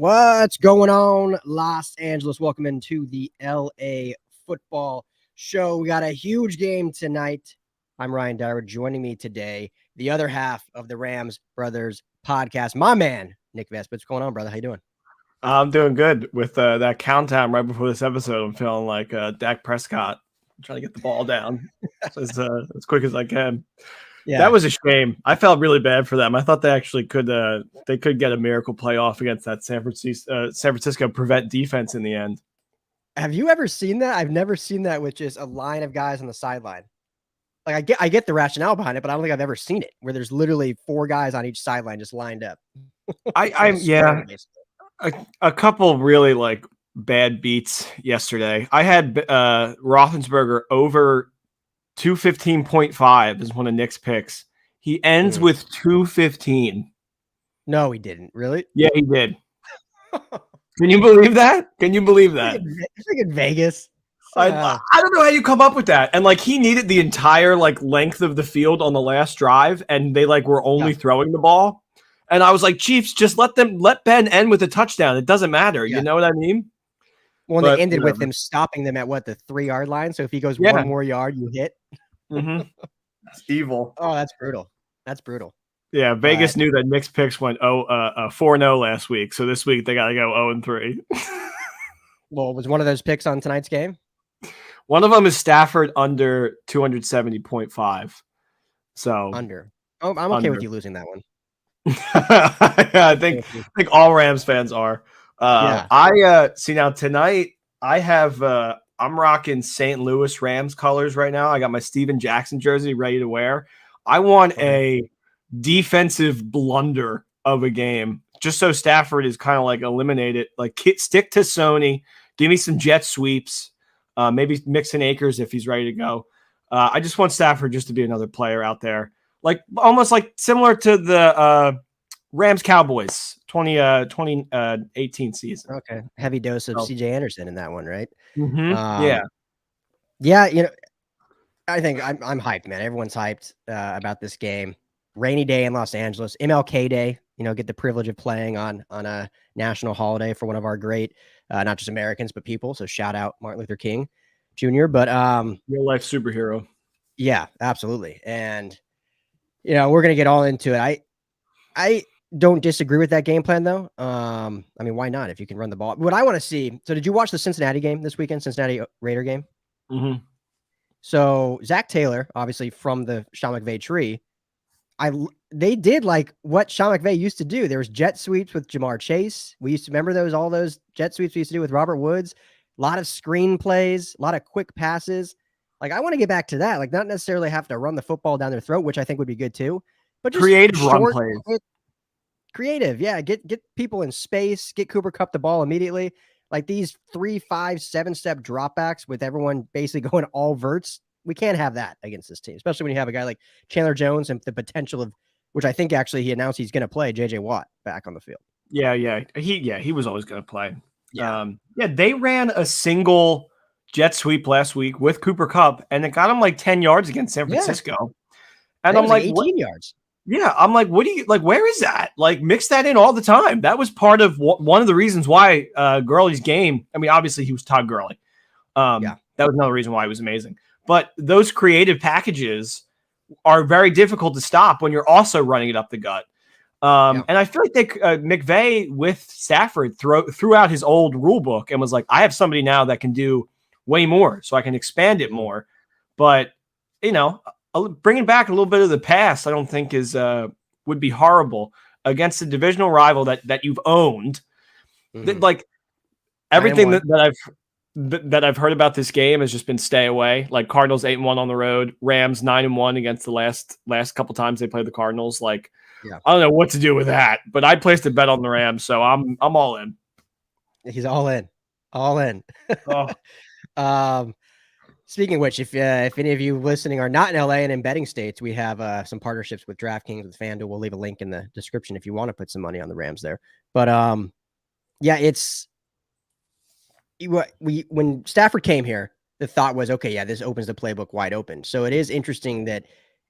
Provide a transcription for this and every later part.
What's going on, Los Angeles? Welcome into the LA football show. We got a huge game tonight. I'm Ryan Dyer. Joining me today, the other half of the Rams Brothers podcast, my man, Nick Vespitz. What's going on, brother? How you doing? I'm doing good with that countdown right before this episode. I'm feeling like Dak Prescott. I'm trying to get the ball down as quick as I can. Yeah, that was a shame. I felt really bad for them. I thought they actually could get a miracle playoff against that San Francisco prevent defense in the end. Have you ever seen that? I've never seen that with just a line of guys on the sideline. Like I get the rationale behind it, but I don't think I've ever seen it where there's literally 4 guys on each sideline just lined up. A couple really like bad beats yesterday. I had Roethlisberger over 215.5 is one of Nick's picks. He ends with 215. No, he didn't. Really? Yeah, he did. Can you believe that? It's like in Vegas. I don't know how you come up with that. And like he needed the entire like length of the field on the last drive, and they like were only throwing the ball. And I was like, Chiefs, just let Ben end with a touchdown. It doesn't matter. Yeah. You know what I mean? Well, they ended with them stopping them at the 3-yard line. So if he goes one more yard, you hit. Mm-hmm. It's evil. Oh, that's brutal. Yeah, Vegas knew that Nick's picks went 4-0 last week. So this week they got to go 0-3. Well, was one of those picks on tonight's game? One of them is Stafford under 270.5. So under. Oh, I'm okay with you losing that one. I think all Rams fans are. I see now tonight I have I'm rocking St. Louis Rams colors right now. I got my Steven Jackson jersey ready to wear. I want a defensive blunder of a game just so Stafford is kind of like eliminated. Like stick to Sony, give me some jet sweeps, maybe Mixon Akers if he's ready to go. I just want Stafford just to be another player out there. Like almost like similar to the Rams Cowboys 2018 season. Okay. Heavy dose of CJ Anderson in that one, right? Mm-hmm. Yeah. You know, I think I'm hyped, man. Everyone's hyped about this game. Rainy day in Los Angeles, MLK Day, you know, get the privilege of playing on a national holiday for one of our great, not just Americans, but people. So shout out Martin Luther King Jr. But real life superhero. Yeah, absolutely. And you know, we're going to get all into it. I don't disagree with that game plan, though. I mean, why not if you can run the ball? What I want to see. So did you watch the Cincinnati game this weekend, Cincinnati Raider game? Mm-hmm. So Zach Taylor, obviously from the Sean McVay tree, they did like what Sean McVay used to do. There was jet sweeps with Jamar Chase. We used to remember all those jet sweeps we used to do with Robert Woods. A lot of screen plays, a lot of quick passes. Like, I want to get back to that. Like, not necessarily have to run the football down their throat, which I think would be good too. But just creative run plays. Creative, yeah. Get people in space. Get Cooper Kupp the ball immediately. Like these 3, 5, 7-step dropbacks with everyone basically going all verts. We can't have that against this team, especially when you have a guy like Chandler Jones and the potential of, which I think actually he announced he's going to play J.J. Watt back on the field. Yeah. He was always going to play. Yeah. They ran a single jet sweep last week with Cooper Kupp, and it got him like 10 yards against San Francisco. Yeah. And I'm like 18 yards. Yeah, I'm like, what do you like? Where is that? Like, mix that in all the time. That was part of one of the reasons why Gurley's game. I mean, obviously he was Todd Gurley. That was another reason why he was amazing. But those creative packages are very difficult to stop when you're also running it up the gut. And I feel like McVay with Stafford threw out his old rule book and was like, I have somebody now that can do way more, so I can expand it more. But you know, bringing back a little bit of the past, I don't think would be horrible against a divisional rival that you've owned. Mm-hmm. Like everything that I've heard about this game has just been stay away. Like Cardinals 8-1 on the road, Rams 9-1 against the last couple times they played the Cardinals. Like I don't know what to do with that, but I placed a bet on the Rams, so I'm all in. He's all in. Speaking of which, if any of you listening are not in LA and in betting states, we have some partnerships with DraftKings, with FanDuel. We'll leave a link in the description if you want to put some money on the Rams there. But it's when Stafford came here, the thought was, okay, this opens the playbook wide open. So it is interesting that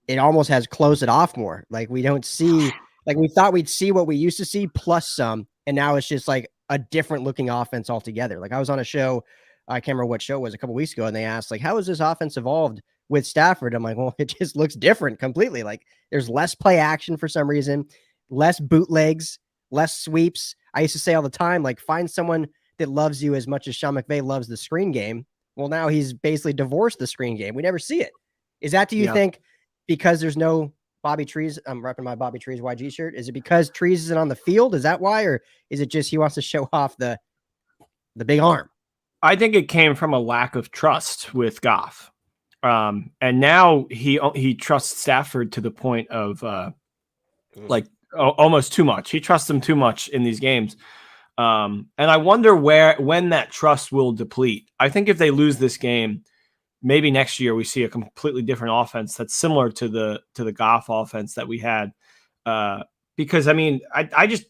it almost has closed it off more. Like we don't see, like we thought we'd see what we used to see plus some, and now it's just like a different looking offense altogether. Like I was on a show, I can't remember what show it was a couple weeks ago, and they asked like, how has this offense evolved with Stafford? I'm like, well, it just looks different completely. Like there's less play action for some reason, less bootlegs, less sweeps. I used to say all the time, like find someone that loves you as much as Sean McVay loves the screen game. Well, now he's basically divorced the screen game. We never see it. Is that, do you think, because there's no Bobby Trees? I'm repping my Bobby Trees YG shirt. Is it because Trees isn't on the field? Is that why? Or is it just he wants to show off the big arm? I think it came from a lack of trust with Goff. And now he trusts Stafford to the point of almost too much. He trusts him too much in these games. And I wonder when that trust will deplete. I think if they lose this game, maybe next year we see a completely different offense that's similar to the Goff offense that we had. Because I mean, I just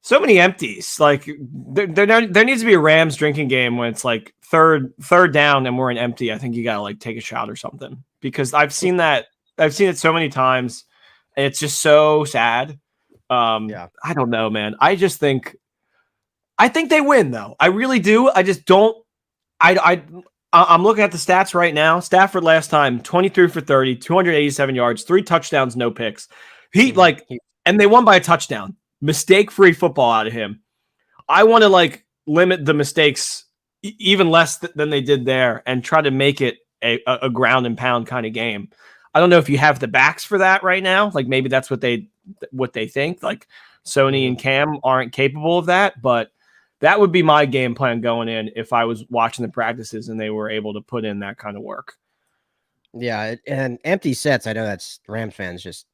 so many empties. Like there needs to be a Rams drinking game when it's like third down and we're in empty. I think you gotta like take a shot or something, because I've seen it so many times. And it's just so sad. I don't know, man. I think they win though. I really do. I just don't. I'm looking at the stats right now. Stafford last time, 23 for 30, 287 yards, 3 touchdowns, no picks. And they won by a touchdown. Mistake-free football out of him. I want to limit the mistakes even less than they did there and try to make it a ground and pound kind of game. I don't know if you have the backs for that right now. Like maybe that's what they think. Like Sony and Cam aren't capable of that, but that would be my game plan going in if I was watching the practices and they were able to put in that kind of work. Yeah, and empty sets, I know that's Rams fans just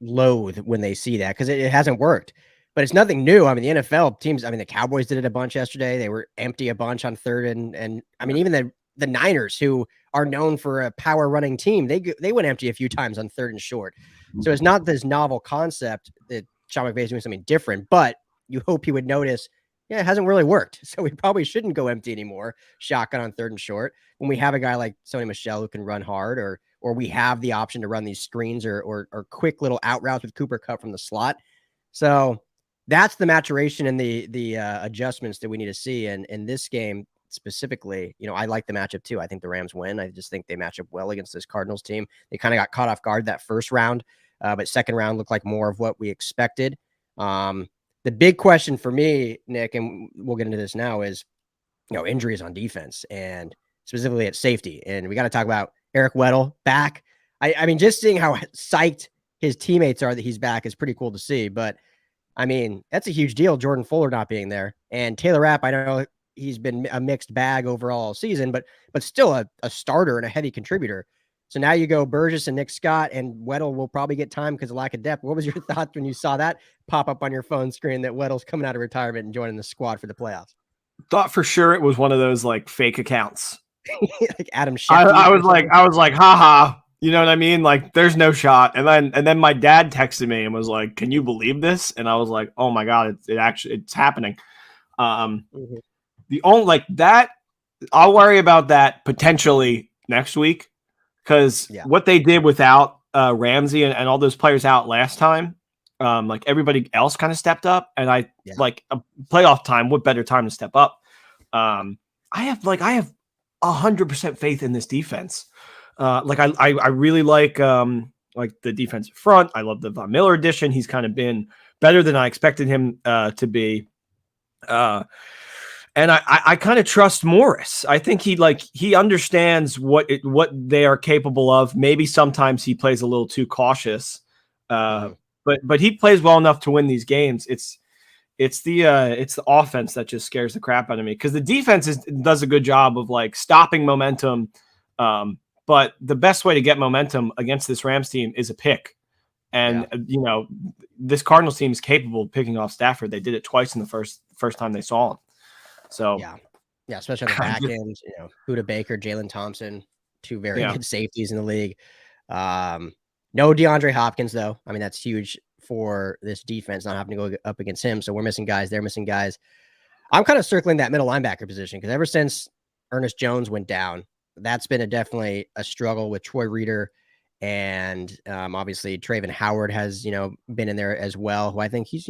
loathe when they see that because it hasn't worked. But it's nothing new. I mean, the NFL teams, I mean, the Cowboys did it a bunch yesterday. They were empty a bunch on third and I mean, even the Niners, who are known for a power running team, they went empty a few times on third and short. So it's not this novel concept that Sean McVay is doing something different, but you hope he would notice, yeah, it hasn't really worked. So we probably shouldn't go empty anymore. Shotgun on third and short when we have a guy like Sony Michel who can run hard, or we have the option to run these screens or quick little out routes with Cooper Kupp from the slot. So that's the maturation and the adjustments that we need to see. And in this game specifically, I like the matchup too. I think the Rams win. I just think they match up well against this Cardinals team. They kind of got caught off guard that first round, but second round looked like more of what we expected. The big question for me, Nick, and we'll get into this now, is injuries on defense and specifically at safety. And we got to talk about Eric Weddle back. I mean, just seeing how psyched his teammates are that he's back is pretty cool to see. But I mean, that's a huge deal, Jordan Fuller not being there. And Taylor Rapp, I know he's been a mixed bag overall all season, but still a starter and a heavy contributor. So now you go Burgess and Nick Scott, and Weddle will probably get time because of lack of depth. What was your thoughts when you saw that pop up on your phone screen that Weddle's coming out of retirement and joining the squad for the playoffs? Thought for sure it was one of those fake accounts. Like Adam Schefter. I was like, haha. You know what I mean? Like, there's no shot. And then my dad texted me and was like, "Can you believe this?" And I was like, "Oh my god, it's happening." The only that I'll worry about that potentially next week, because what they did without Ramsey and all those players out last time, everybody else kind of stepped up, and a playoff time. What better time to step up? I have 100% faith in this defense. I really like the defensive front. I love the Von Miller addition. He's kind of been better than I expected him to be. And I kind of trust Morris. I think he understands what they are capable of. Maybe sometimes he plays a little too cautious, but he plays well enough to win these games. It's the offense that just scares the crap out of me, because the defense does a good job of stopping momentum. But the best way to get momentum against this Rams team is a pick. And, this Cardinals team is capable of picking off Stafford. They did it twice in the first time they saw him. So, yeah, especially on the back end, Buda Baker, Jalen Thompson, two very good safeties in the league. No DeAndre Hopkins, though. I mean, that's huge for this defense, not having to go up against him. So we're missing guys. They're missing guys. I'm kind of circling that middle linebacker position, because ever since Ernest Jones went down, that's been definitely a struggle with Troy Reeder, and obviously Traven Howard has been in there as well, who I think he's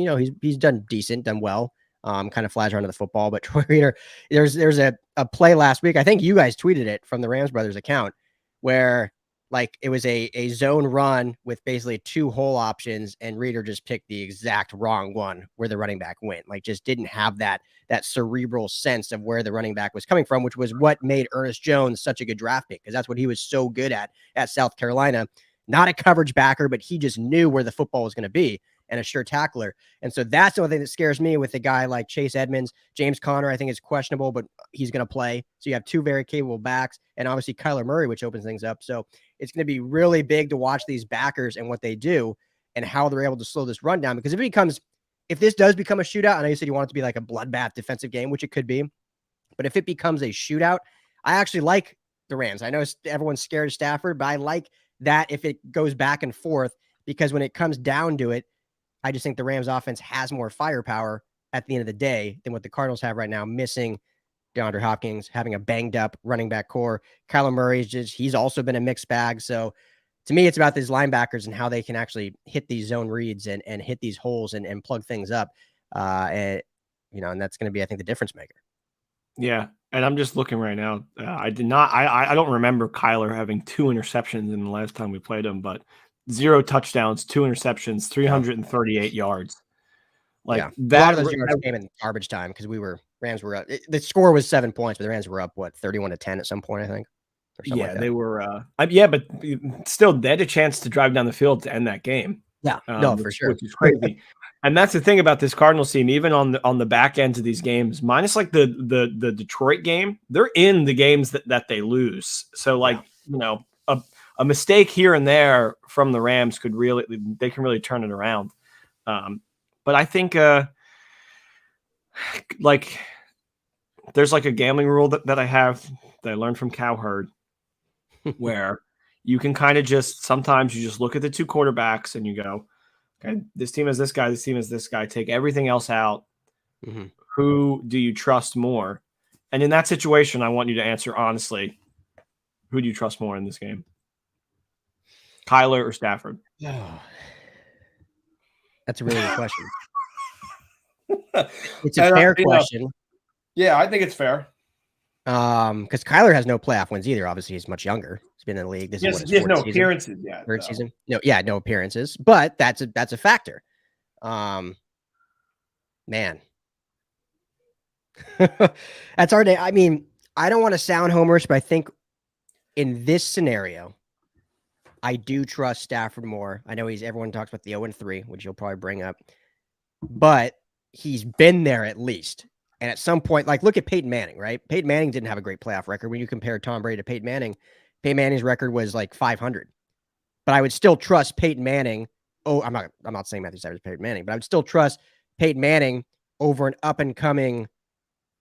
done decent, done well. kind of flies around to the football. But Troy Reader, there's a play last week. I think you guys tweeted it from the Rams Brothers account where like it was a zone run with basically 2 hole options, and Reader just picked the exact wrong one where the running back went. Like just didn't have that cerebral sense of where the running back was coming from, which was what made Ernest Jones such a good draft pick, because that's what he was so good at South Carolina. Not a coverage backer, but he just knew where the football was going to be, and a sure tackler. And so that's the only thing that scares me with a guy like Chase Edmonds. James Conner, I think, is questionable, but he's going to play. So you have 2 very capable backs, and obviously Kyler Murray, which opens things up. So it's going to be really big to watch these backers and what they do and how they're able to slow this run down. Because if this does become a shootout, I know you said you want it to be like a bloodbath defensive game, which it could be, but if it becomes a shootout, I actually like the Rams. I know everyone's scared of Stafford, but I like that if it goes back and forth, because when it comes down to it, I just think the Rams offense has more firepower at the end of the day than what the Cardinals have right now, missing DeAndre Hopkins, having a banged up running back core. Kyler Murray he's also been a mixed bag. So to me, it's about these linebackers and how they can actually hit these zone reads and hit these holes and plug things up. And that's going to be, I think, the difference maker. Yeah. And I'm just looking right now. I don't remember Kyler having 2 interceptions in the last time we played him, but 0 touchdowns, 2 interceptions, 338 yards. Like that. A lot of those yards came in garbage time because Rams were up. The score was 7 points, but the Rams were up 31-10 at some point, I think. Yeah, they were. But still, they had a chance to drive down the field to end that game. Yeah, for sure, which is crazy. And that's the thing about this Cardinals team. Even on the back end of these games, minus like the Detroit game, they're in the games that they lose. So a mistake here and there from the Rams can really turn it around. But I think there's like a gambling rule that I have that I learned from Cowherd, where you can kind of sometimes you just look at the 2 quarterbacks and you go, okay, this team has this guy, this team has this guy. Take everything else out. Mm-hmm. Who do you trust more? And in that situation, I want you to answer honestly. Who do you trust more in this game? Kyler or Stafford? Oh, that's a really good question. It's a fair question. Yeah, I think it's fair. Because Kyler has no playoff wins either. Obviously, he's much younger. He's been in the league. This is he has no appearances yet. Third season. No appearances. But that's a factor. Man. That's hard to, I mean, I don't want to sound homerish, but I think in this scenario, I do trust Stafford more. I know everyone talks about the 0-3, which you'll probably bring up, but he's been there at least. And at some point, like look at Peyton Manning, right? Peyton Manning didn't have a great playoff record. When you compare Tom Brady to Peyton Manning's record was like 500. But I would still trust Peyton Manning. Oh, I'm not saying Matthew Stafford is Peyton Manning, but I would still trust Peyton Manning over an up and coming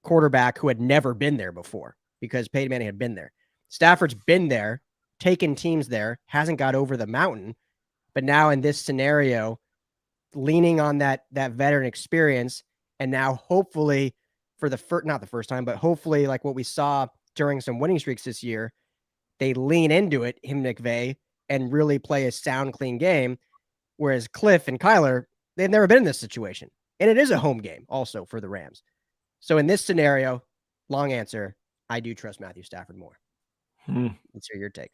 quarterback who had never been there before, because Peyton Manning had been there. Stafford's been there, taken teams there, hasn't got over the mountain, but now in this scenario, leaning on that veteran experience, and now hopefully for not the first time, but hopefully like what we saw during some winning streaks this year, they lean into it, him and McVay, and really play a sound, clean game. Whereas Cliff and Kyler, they've never been in this situation. And it is a home game also for the Rams. So in this scenario, long answer, I do trust Matthew Stafford more. Let's hear your take.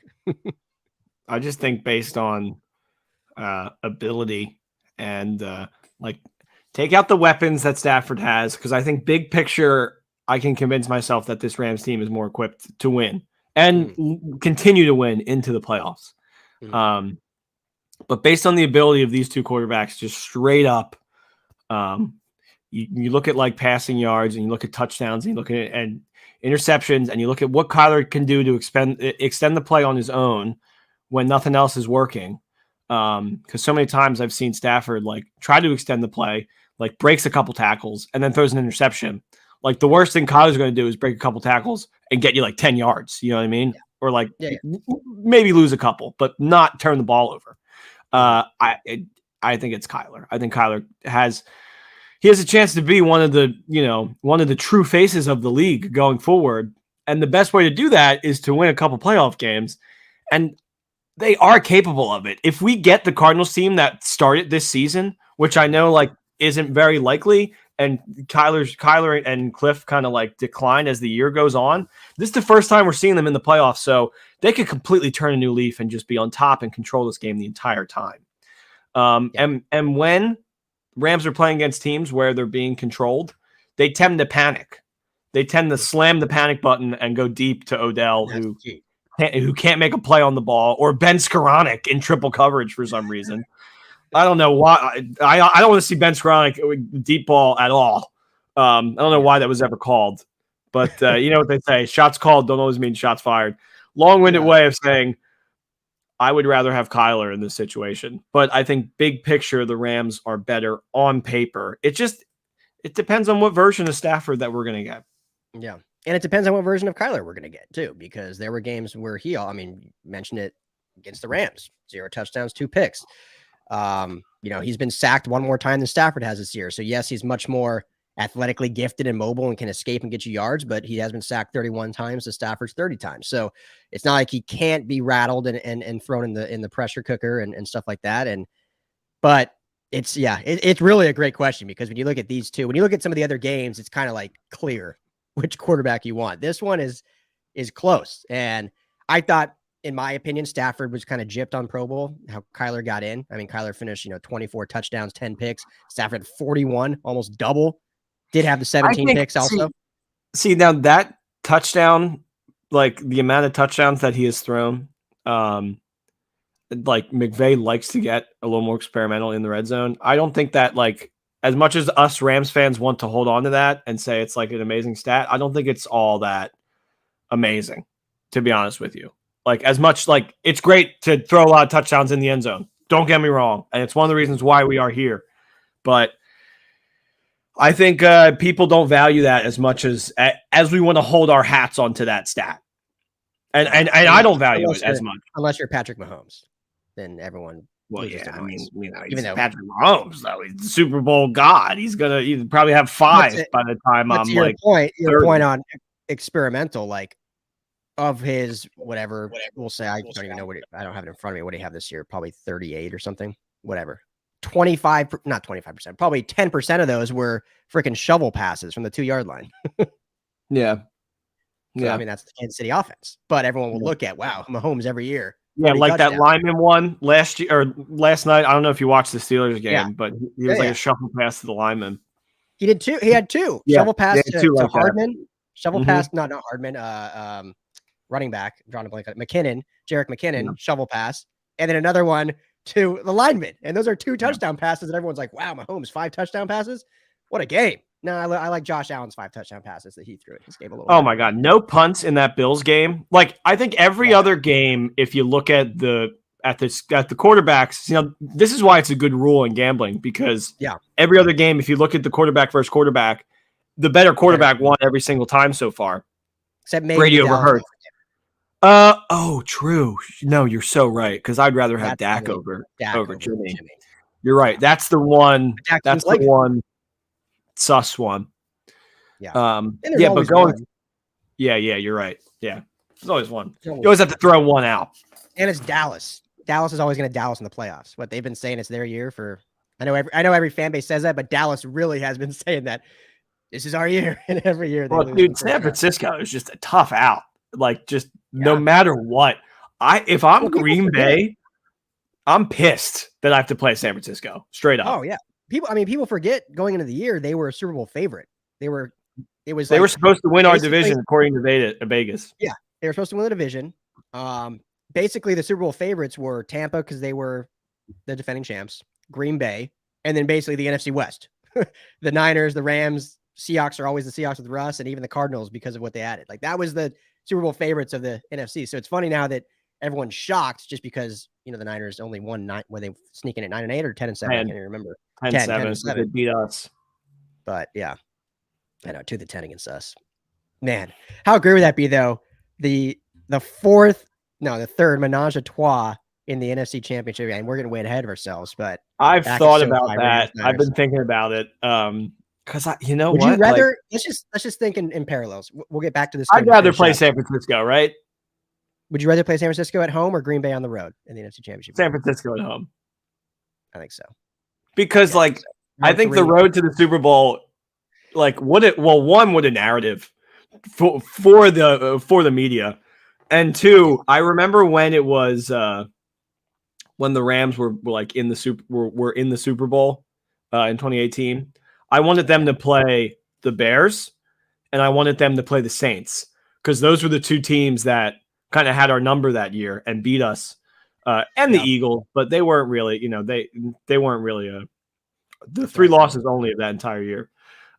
I just think based on ability and take out the weapons that Stafford has, because I think big picture, I can convince myself that this Rams team is more equipped to win and continue to win into the playoffs. But based on the ability of these 2 quarterbacks, just straight up, you look at like passing yards and you look at touchdowns and you look at and interceptions and you look at what Kyler can do to extend the play on his own when nothing else is working. Because so many times I've seen Stafford like try to extend the play, like breaks a couple tackles and then throws an interception. Like the worst thing Kyler's going to do is break a couple tackles and get you like 10 yards. You know what I mean? Yeah. Or like maybe lose a couple, but not turn the ball over. I think it's Kyler. I think Kyler has a chance to be one of the true faces of the league going forward. And the best way to do that is to win a couple playoff games. And they are capable of it. If we get the Cardinals team that started this season, which I know like isn't very likely, and Kyler and Cliff kind of like decline as the year goes on. This is the first time we're seeing them in the playoffs, so they could completely turn a new leaf and just be on top and control this game the entire time. And when Rams are playing against teams where they're being controlled, they tend to panic. They tend to slam the panic button and go deep to Odell, who can't make a play on the ball, or Ben Skoranek in triple coverage for some reason. I don't know why. I don't want to see Ben Skoranek deep ball at all. I don't know why that was ever called, but you know what they say: shots called don't always mean shots fired. Long-winded way of saying I would rather have Kyler in this situation, but I think big picture the Rams are better on paper. It depends on what version of Stafford that we're going to get. Yeah. And it depends on what version of Kyler we're going to get too, because there were games where mentioned it against the Rams, 0 touchdowns, 2 picks. He's been sacked one more time than Stafford has this year. So yes, he's much more athletically gifted and mobile and can escape and get you yards, but he has been sacked 31 times to Stafford's 30 times. So it's not like he can't be rattled and thrown in the pressure cooker and stuff like that. But it's really a great question, because when you look at these two, when you look at some of the other games, it's kind of like clear which quarterback you want. This one is close. And I thought, in my opinion, Stafford was kind of gypped on Pro Bowl, how Kyler got in. I mean, Kyler finished, 24 touchdowns, 10 picks. Stafford had 41, almost double. Did have the 17 picks also. See, now that touchdown, like the amount of touchdowns that he has thrown, like McVay likes to get a little more experimental in the red zone. I don't think that, like, as much as us Rams fans want to hold on to that and say it's like an amazing stat, I don't think it's all that amazing, to be honest with you. Like, as much, like, it's great to throw a lot of touchdowns in the end zone. Don't get me wrong. And it's one of the reasons why we are here. But I think people don't value that as much as we want to hold our hats onto that stat. And I don't value it as much. Unless you're Patrick Mahomes, then everyone. Well, yeah, I mean, even though Patrick Mahomes, though, he's the Super Bowl god. He's probably have 5 by the time I'm like. Your point on experimental, like, of his whatever we'll say, I don't even know I don't have it in front of me. What do you have this year? Probably 38 or something. Whatever. 25, not 25%. Probably 10% of those were freaking shovel passes from the 2-yard line. Yeah. So, I mean, that's the Kansas City offense. But everyone will look at, wow, Mahomes every year. Yeah, like that lineman one last night. I don't know if you watched the Steelers game, but he was a shuffle pass to the lineman. He did 2. He had 2 shovel pass to Hardman. Shovel pass, not Hardman. Running back, drawing a blank on McKinnon, Jerick McKinnon, shovel pass, and then another one to the lineman. And those are 2 touchdown passes. And everyone's like, wow, Mahomes, 5 touchdown passes. What a game. No, I like Josh Allen's 5 touchdown passes that he threw. It just gave a little. Oh my God. No punts in that Bills game. Like, I think every other game, if you look at the quarterbacks, this is why it's a good rule in gambling, because every other game, if you look at the quarterback versus quarterback, the better quarterback won every single time so far. Except maybe Brady over Hurts. True. No, you're so right. Because I'd rather have Dak over Jimmy. You're right. That's the one. That's the one. Sus one. Yeah. But going. Yeah, you're right. Yeah. There's always one. You always have to throw one out. And it's Dallas. Dallas is always going to Dallas in the playoffs. What they've been saying, it's their year for. I know every fan base says that, but Dallas really has been saying that this is our year, and every year. Well, dude, San Francisco is just a tough out. Like, just no matter what. If I'm Green Bay, I'm pissed that I have to play San Francisco. Straight up. Oh yeah. People forget going into the year they were a Super Bowl favorite. They were supposed to win our division according to Vegas. Yeah, they were supposed to win the division. Basically the Super Bowl favorites were Tampa because they were the defending champs, Green Bay, and then basically the NFC West. The Niners, the Rams, Seahawks are always the Seahawks with Russ, and even the Cardinals because of what they added. Like, that was the Super Bowl favorites of the NFC. So it's funny now that everyone's shocked just because, the Niners only won 9. Were they sneaking at 9-8 or 10-7? I can't even remember. 10-7. They beat us. But yeah, I know, 2-10 against us. Man, how great would that be though? The third menage a trois in the NFC Championship, and we're getting way ahead of ourselves. But I've thought about that. I've been thinking about it. Because would you rather? Let's just think in parallels. We'll get back to this. I'd rather play San Francisco, right? Would you rather play San Francisco at home or Green Bay on the road in the NFC Championship? San Francisco at home. I think so. Because I think the road to the Super Bowl like what a narrative for the media, and two, I remember when it was when the Rams were like in the Super Bowl in 2018. I wanted them to play the Bears, and I wanted them to play the Saints, because those were the two teams that kind of had our number that year and beat us, and the Eagles, but they weren't really, they weren't really the three losses only of that entire year.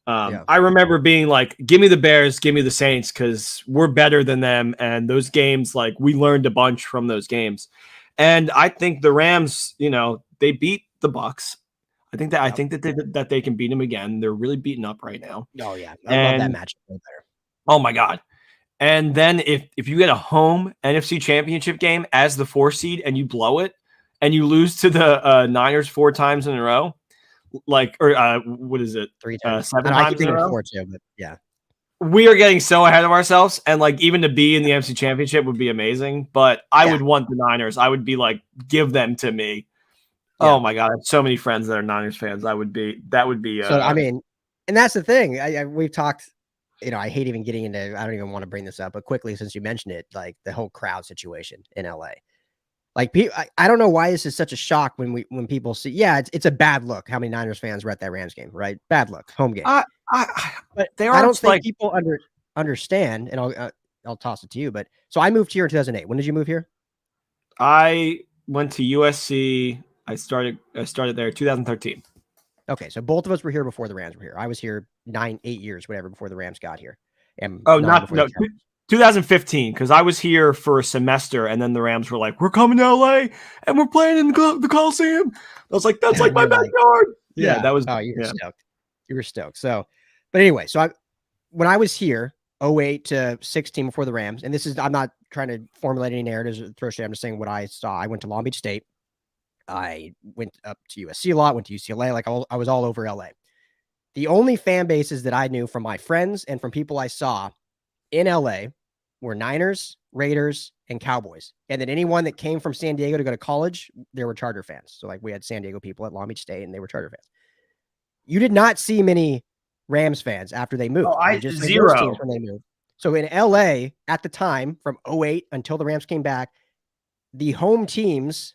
I remember being like, give me the Bears, give me the Saints, because we're better than them. And those games, like, we learned a bunch from those games. And I think the Rams, they beat the Bucs. I think that they can beat them again. They're really beaten up right now. Oh yeah, I love that matchup right there. Oh my God. And then if you get a home NFC Championship game as the 4 seed and you blow it and you lose to the Niners 4 times in a row, like, or what is it? 3 times. 7 times in a row? 4 too, but yeah. We are getting so ahead of ourselves, and like even to be in the NFC Championship would be amazing. But I would want the Niners. I would be like, give them to me. Yeah. Oh my God, I have so many friends that are Niners fans. That would be. So I mean, and that's the thing. We've talked. I hate even getting into. I don't even want to bring this up, but quickly, since you mentioned it, like the whole crowd situation in LA. Like, I don't know why this is such a shock when people see. Yeah, it's a bad look how many Niners fans were at that Rams game, right? Bad look, home game. But I don't think people understand, and I'll toss it to you. But so I moved here in 2008. When did you move here? I went to USC. I started there 2013. Okay, so both of us were here before the Rams were here. I was here 8 years, whatever, before the Rams got here. And 2015, because I was here for a semester, and then the Rams were like, "We're coming to LA, and we're playing in the Coliseum." I was like, "That's like my backyard." Yeah, that was. Oh, you were stoked. You were stoked. So, but anyway, when I was here, 08 to 16 before the Rams, and I'm not trying to formulate any narratives or throw shit. I'm just saying what I saw. I went to Long Beach State. I went up to USC a lot. Went to UCLA. Like I was all over LA. The only fan bases that I knew from my friends and from people I saw in LA were Niners, Raiders, and Cowboys. And then anyone that came from San Diego to go to college, there were Charger fans. So like we had San Diego people at Long Beach State, and they were Charger fans. You did not see many Rams fans after they moved. Just zero when they moved. So in LA at the time, from 08 until the Rams came back, the home teams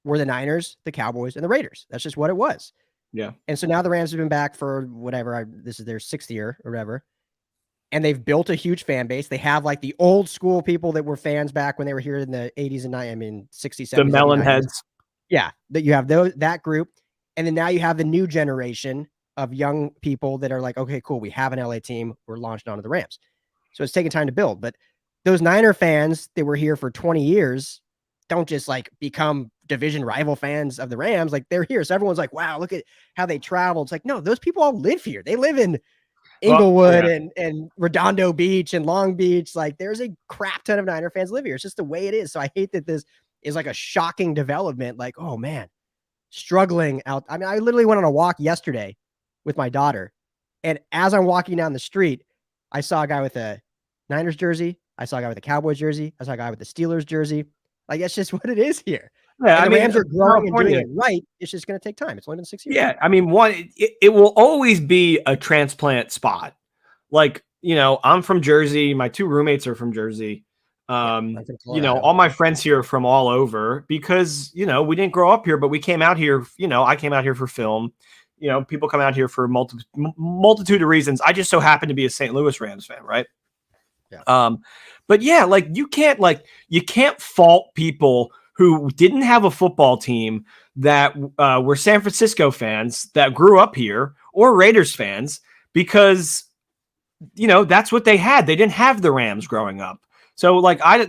were the Niners, the Cowboys, and the Raiders. That's just what it was. Yeah. And so now the Rams have been back for whatever. This is their 6th year or whatever. And they've built a huge fan base. They have like the old school people that were fans back when they were here in the 80s and 90s, 60s, 70s. The melon heads. Yeah. That you have that group. And then now you have the new generation of young people that are like, okay, cool. We have an LA team. We're launched onto the Rams. So it's taking time to build. But those Niner fans that were here for 20 years don't just like become division rival fans of the Rams. Like they're here. So everyone's like, wow, look at how they travel. It's like, no, those people all live here. They live in Inglewood and Redondo Beach and Long Beach. Like there's a crap ton of Niner fans live here. It's just the way it is. So I hate that this is like a shocking development. Like, oh man, struggling out. I mean, I literally went on a walk yesterday with my daughter. And as I'm walking down the street, I saw a guy with a Niners jersey. I saw a guy with a Cowboys jersey. I saw a guy with the Steelers jersey. Like, that's just what it is here. Yeah, and the Rams are growing and doing it right. It's just going to take time. It's only been 6 years. Yeah, I mean, it will always be a transplant spot. Like, I'm from Jersey. My 2 roommates are from Jersey. All my friends here are from all over because, we didn't grow up here, but we came out here. I came out here for film. People come out here for multitude of reasons. I just so happen to be a St. Louis Rams fan, right? Yeah. But yeah, like you can't fault people who didn't have a football team that were San Francisco fans that grew up here or Raiders fans because, that's what they had. They didn't have the Rams growing up. So I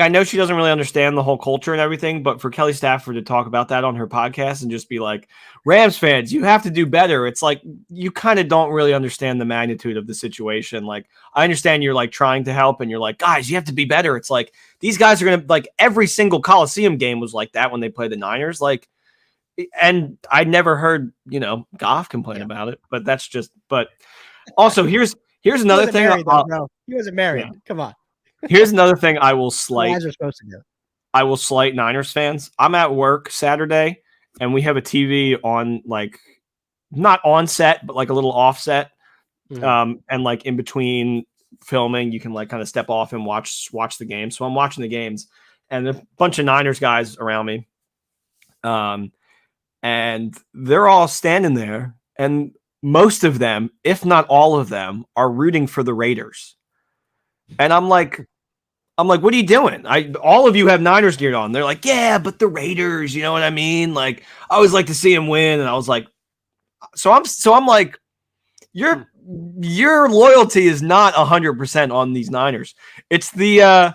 know she doesn't really understand the whole culture and everything, but for Kelly Stafford to talk about that on her podcast and just be like, Rams fans, you have to do better. It's like, you kind of don't really understand the magnitude of the situation. Like, I understand you're like trying to help and you're like, guys, you have to be better. It's like, these guys are going to like every single Coliseum game was like that when they played the Niners. Like, and I never heard, Goff complain about it, but that's just, but also here's another thing. He wasn't married. Yeah. Come on. Here's another thing I will slight. Guys are supposed to do. I will slight Niners fans. I'm at work Saturday, and we have a TV on like not on set, but like a little offset. Mm. And like in between filming, you can like kind of step off and watch the game. So I'm watching the games, and a bunch of Niners guys around me. And they're all standing there, and most of them, if not all of them, are rooting for the Raiders. And I'm like, what are you doing? All of you have Niners gear on. They're like, yeah, but the Raiders, you know what I mean? Like, I always like to see them win. And I was like, so I'm like, your loyalty is not 100% on these Niners. It's the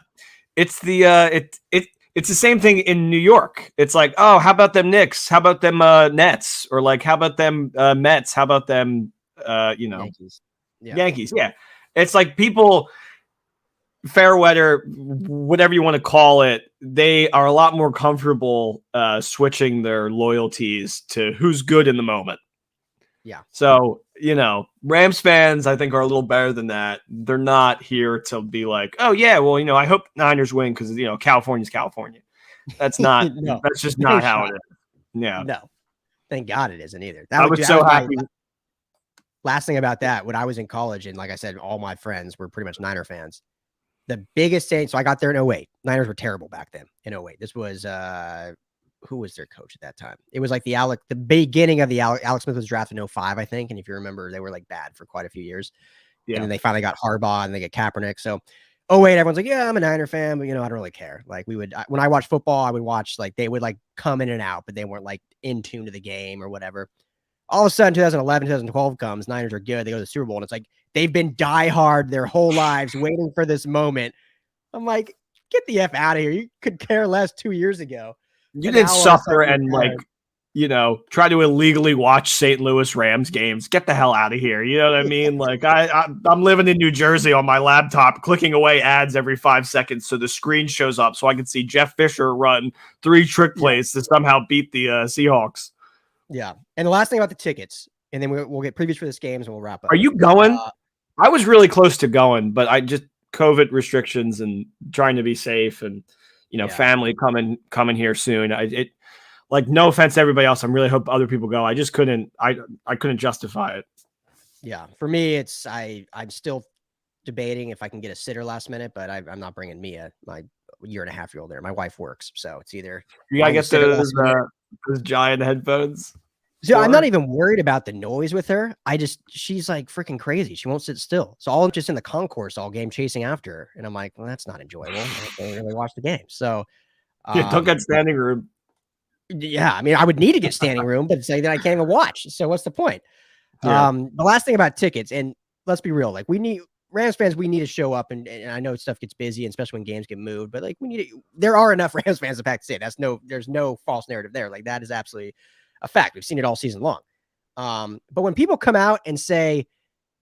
same thing in New York. It's like, oh, how about them Knicks? How about them Nets? Or like, how about them Mets? How about them Yankees? Yeah. Yankees? Yeah, it's like people, fair weather, whatever you want to call it, they are a lot more comfortable switching their loyalties to who's good in the moment. Yeah. So, Rams fans, I think, are a little better than that. They're not here to be like, oh, yeah, well, I hope Niners win because, California's California. That's not, No, that's just not how it is. Yeah. No, thank God it isn't either. I was so happy. Last thing about that, when I was in college, and like I said, all my friends were pretty much Niner fans. The biggest thing, so I got there in 08. Niners were terrible back then in 08. This was, who was their coach at that time? It was like the beginning of the Alex Smith was drafted in 05, I think. And if you remember, they were like bad for quite a few years. Yeah. And then they finally got Harbaugh and they get Kaepernick. So 08, everyone's like, yeah, I'm a Niner fan, but I don't really care. Like when I watched football, I would watch, like, they would like come in and out, but they weren't like in tune to the game or whatever. All of a sudden, 2011, 2012 comes, Niners are good. They go to the Super Bowl, and it's like they've been diehard their whole lives waiting for this moment. I'm like, get the F out of here. You could care less 2 years ago. You didn't suffer and try to illegally watch St. Louis Rams games. Get the hell out of here. You know what I mean? Like I'm living in New Jersey on my laptop, clicking away ads every 5 seconds so the screen shows up so I can see Jeff Fisher run 3 trick plays to somehow beat the Seahawks. Yeah. And the last thing about the tickets, and then we'll get previews for this games and we'll wrap up. Are you going? I was really close to going, but I just COVID restrictions and trying to be safe and family coming here soon. Like, no offense to everybody else. I really hope other people go. I just couldn't. I couldn't justify it. Yeah, for me, I'm still debating if I can get a sitter last minute, but I'm not bringing Mia, my 1.5-year-old there. My wife works, so it's either you gotta get those giant headphones. So I'm not even worried about the noise with her. She's like freaking crazy. She won't sit still. So I'm just in the concourse all game chasing after her. And I'm like, well, that's not enjoyable. I don't really watch the game. So don't get standing room. Yeah. I mean, I would need to get standing room, but it's like that I can't even watch. So what's the point? Yeah. The last thing about tickets, and let's be real, like Rams fans, we need to show up, and I know stuff gets busy, and especially when games get moved, but like there are enough Rams fans to pack to say there's no false narrative there. Like that is absolutely a fact. We've seen it all season long. But when people come out and say,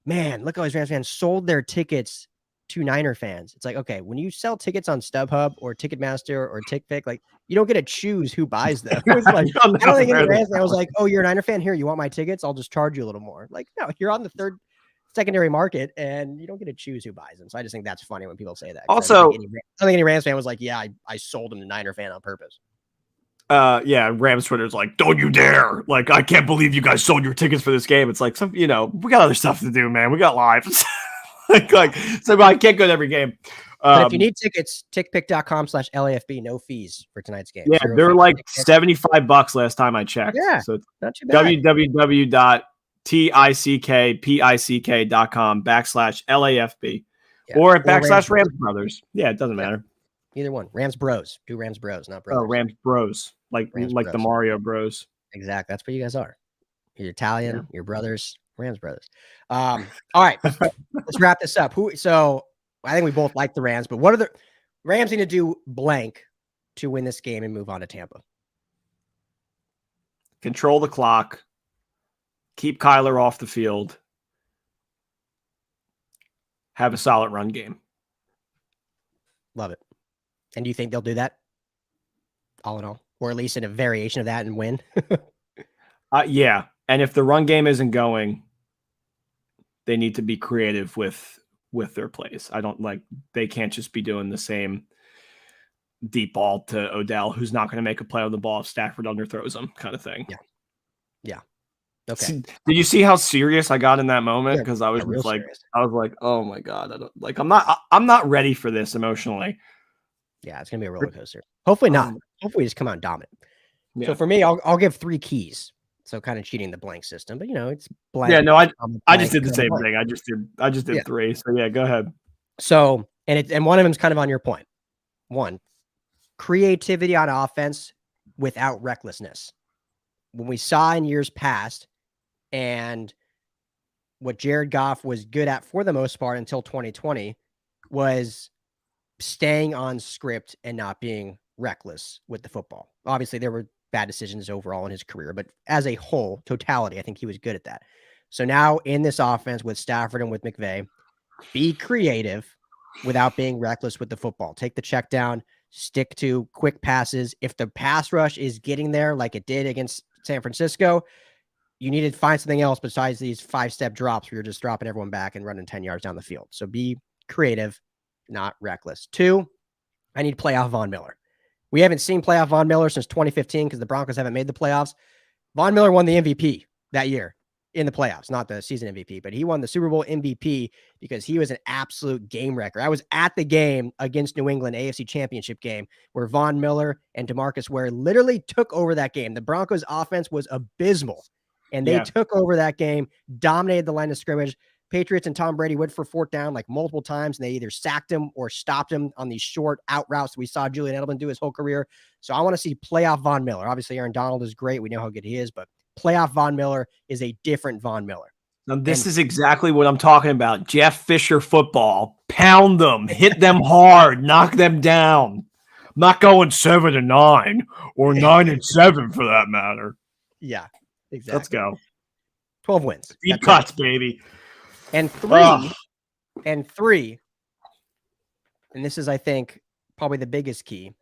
man, look, all these Rams fans sold their tickets to Niner fans. It's like, okay, when you sell tickets on StubHub or Ticketmaster or TickPick, like you don't get to choose who buys them. It's like, I don't think any Rams fan was like, oh, you're a Niner fan here. You want my tickets? I'll just charge you a little more. Like, no, you're on the secondary market and you don't get to choose who buys them. So I just think that's funny when people say that. Also, I don't think any Rams fan was like, yeah, I sold him to Niner fan on purpose. Yeah, Rams Twitter's like, don't you dare. Like, I can't believe you guys sold your tickets for this game. It's like, we got other stuff to do, man. We got lives. So I can't go to every game. But if you need tickets, tickpick.com/LAFB, no fees for tonight's game. Yeah, they're like $75 last time I checked. Yeah, so it's not too bad. www.tickpick.com/LAFB or /Rams Brothers. Yeah, it doesn't matter. Either one. Rams Bros. Do Rams Bros, not Brothers. Oh, Rams Bros. Like Rams Bros. The Mario Bros. Exactly. That's what you guys are. You're Italian, you're brothers, Rams Brothers. All right. Let's wrap this up. So I think we both like the Rams, but what are the Rams need to do blank to win this game and move on to Tampa? Control the clock. Keep Kyler off the field. Have a solid run game. Love it. And do you think they'll do that? All in all? Or at least in a variation of that and win? Yeah. And if the run game isn't going, they need to be creative with their plays. They can't just be doing the same deep ball to Odell, who's not going to make a play on the ball if Stafford underthrows him kind of thing. Yeah. Okay. Did you see how serious I got in that moment? Because I was real like, serious. oh my God. I'm not ready for this emotionally. Yeah, it's gonna be a roller coaster. Hopefully not. Hopefully just come out dominant. Yeah. So for me, I'll give 3 keys. So kind of cheating the blank system, but it's blank. Yeah, no, I just did the same thing. I just did 3. So yeah, go ahead. So and one of them is kind of on your point. 1, creativity on offense without recklessness. When we saw in years past, and what Jared Goff was good at for the most part until 2020 was staying on script and not being reckless with the football. Obviously, there were bad decisions overall in his career, but as a whole, totality, I think he was good at that. So now in this offense with Stafford and with McVay, be creative without being reckless with the football. Take the check down, stick to quick passes. If the pass rush is getting there like it did against San Francisco, you need to find something else besides these 5-step drops where you're just dropping everyone back and running 10 yards down the field. So be creative, not reckless. 2, I need playoff Von Miller. We haven't seen playoff Von Miller since 2015 because the Broncos haven't made the playoffs. Von Miller won the MVP that year in the playoffs, not the season MVP, but he won the Super Bowl MVP because he was an absolute game wrecker. I was at the game against New England, AFC Championship game, where Von Miller and DeMarcus Ware literally took over that game. The Broncos offense was abysmal, and they took over that game, dominated the line of scrimmage. Patriots and Tom Brady went for 4th down like multiple times, and they either sacked him or stopped him on these short out routes we saw Julian Edelman do his whole career. So I want to see playoff Von Miller. Obviously, Aaron Donald is great. We know how good he is, but playoff Von Miller is a different Von Miller. Now, this is exactly what I'm talking about. Jeff Fisher football. Pound them, hit them hard, knock them down. I'm not going 7-9 or 9-7 for that matter. Yeah, exactly. Let's go. 12 wins. Deep cuts, baby. And 3, and this is, I think, probably the biggest key,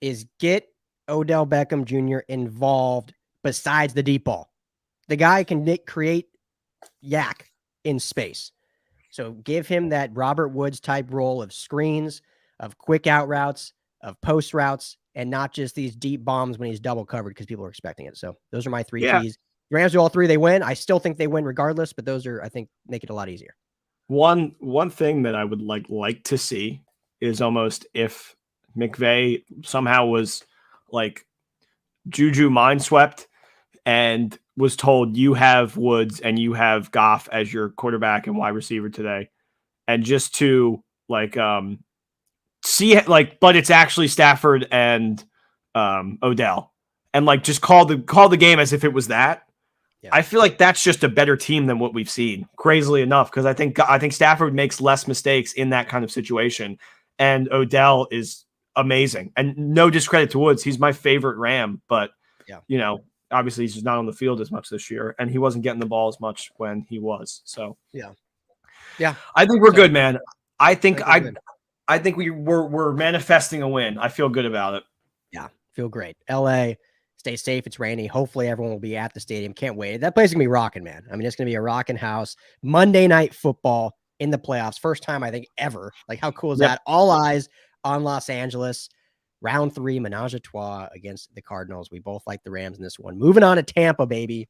is get Odell Beckham Jr. involved besides the deep ball. The guy can create yak in space. So give him that Robert Woods type role of screens, of quick out routes, of post routes, and not just these deep bombs when he's double covered because people are expecting it. So those are my 3 keys. Rams do all 3, they win. I still think they win regardless, but those are, I think, make it a lot easier. One thing that I would like to see is almost if McVay somehow was like Juju mind swept and was told you have Woods and you have Goff as your quarterback and wide receiver today, and just to see but it's actually Stafford and Odell, and just call the game as if it was that. Yeah. I feel like that's just a better team than what we've seen, crazily enough, because I think Stafford makes less mistakes in that kind of situation, and Odell is amazing. And no discredit to Woods, he's my favorite Ram, but obviously he's just not on the field as much this year, and he wasn't getting the ball as much when he was. So yeah, I think we're good, man. I think we're manifesting a win. I feel good about it. Yeah, feel great. LA. Stay safe. It's rainy. Hopefully everyone will be at the stadium. Can't wait. That place is going to be rocking, man. I mean, it's going to be a rocking house. Monday Night Football in the playoffs. First time, I think, ever. Like, how cool is that? All eyes on Los Angeles. Round 3, menage a trois against the Cardinals. We both like the Rams in this one. Moving on to Tampa, baby.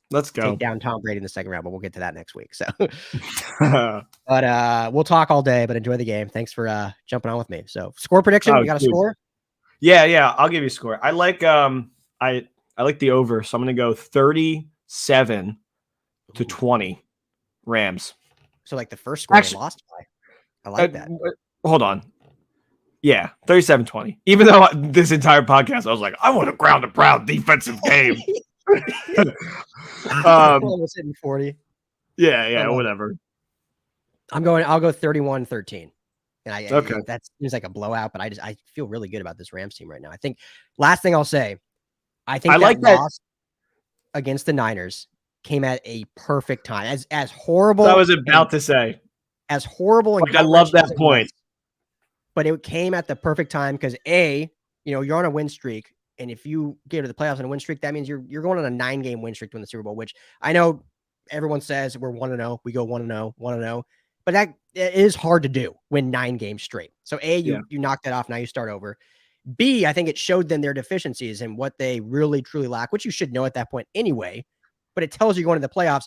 Let's go. Take down Tom Brady in the second round, but we'll get to that next week. So, but we'll talk all day, but enjoy the game. Thanks for jumping on with me. So, score prediction. You got a score? Yeah. I'll give you a score. I like I like the over, so I'm going to go 37-20 Rams. So like the first score they lost by. I like that. Hold on. Yeah, 37-20. Even though this entire podcast, I was like, I want a ground and pound defensive game. Almost hitting 40. Yeah, whatever. I'll go 31-13. And that seems like a blowout, but I feel really good about this Rams team right now. I think last thing I'll say, I think that loss against the Niners came at a perfect time. As horrible. I was about to say. As horrible. And I love that point. But it came at the perfect time because you're on a win streak. And if you get to the playoffs on a win streak, that means you're going on a 9-game win streak to win the Super Bowl, which I know everyone says we're 1-0. We go 1-0. But that it is hard to do, win 9 games straight. So you knock that off. Now you start over. B, I think it showed them their deficiencies and what they really, truly lack, which you should know at that point anyway. but it tells you going to the playoffs,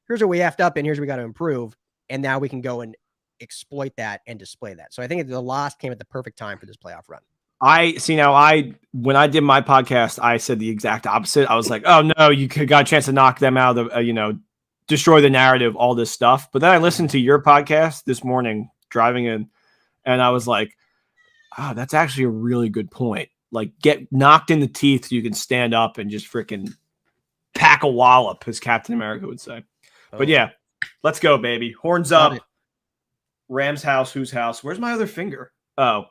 here's what we effed up and here's what we got to improve. And now we can go and exploit that and display that. So I think the loss came at the perfect time for this playoff run. When I did my podcast, I said the exact opposite. I was like, oh no, you got a chance to knock them out of the, destroy the narrative, all this stuff. But then I listened to your podcast this morning driving in, and I was like, oh, that's actually a really good point. Like, get knocked in the teeth so you can stand up and just freaking pack a wallop, as Captain America would say. But yeah, let's go, baby. Horns up. Rams house, whose house? Where's my other finger? Oh.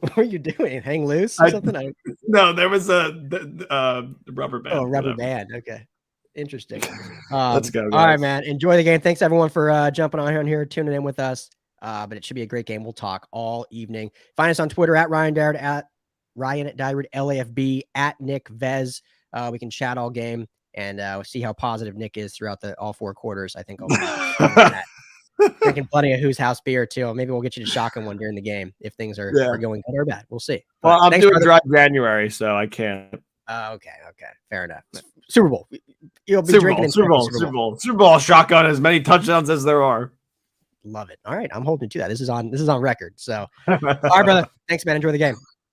What are you doing? Hang loose or something? No, there was a rubber band. Oh, rubber band. Okay. Interesting. Let's go, guys. All right, man. Enjoy the game. Thanks, everyone, for jumping on here, tuning in with us. But it should be a great game. We'll talk all evening. Find us on Twitter at Ryan Dyrud, at Ryan Dyrud, LAFB, at Nick Vez. We can chat all game and we'll see how positive Nick is throughout all 4 quarters. I think drinking plenty of Who's House beer too. Maybe we'll get you to shotgun one during the game if things are going good or bad. We'll see. Well, I'm doing dry January, so I can't. Okay. Fair enough. Super Bowl. You'll be drinking Super Bowl. Shotgun as many touchdowns as there are. Love it. All right. I'm holding you to that. This is on record. So, all right, brother. Thanks, man. Enjoy the game.